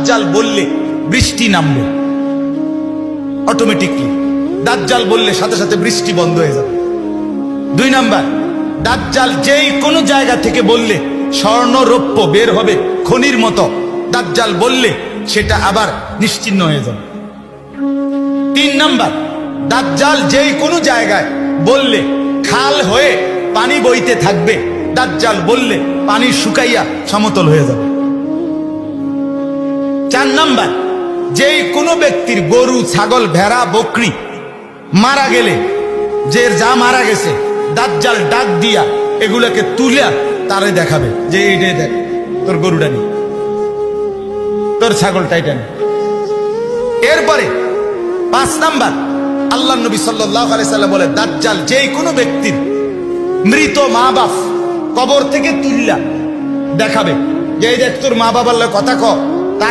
দাজ্জাল বললে বৃষ্টি নামবে অটোমেটিকলি। দাজ্জাল বললে সাথে সাথে বৃষ্টি বন্ধ হয়ে যাবে। 2 নাম্বার, দাজ্জাল যেই কোনো জায়গা থেকে বললে স্বর্ণ রৌপ্য বের হবে খনির মতো, দাজ্জাল বললে সেটা আবার নিশ্চিহ্ন হয়ে যাবে। 3 নাম্বার, দাজ্জাল যেই কোনো জায়গায় বললে খাল হয়ে পানি বইতে থাকবে, দাজ্জাল বললে পানি শুকাইয়া সমতল হয়ে যাবে। 4 নাম্বার, যেই কোনো ব্যক্তির গরু ছাগল ভেড়া বকরি মারা গেলে, যে যা মারা গেছে দাজ্জাল ডাক দিয়া এগুলাকে তুলে তারে দেখাবে যে এইটাই দেখ, তোর গরুটা নি, তোর ছাগলটা এটা নি। এরপরে 5 নাম্বার, আল্লাহ নবী সাল্লাল্লাহু আলাইহি সাল্লাম বলে দাজ্জাল যেই কোনো ব্যক্তির মৃত মা বাপ কবর থেকে তুললা দেখাবে যে এই দেখ তোর মা বাবার কথা ক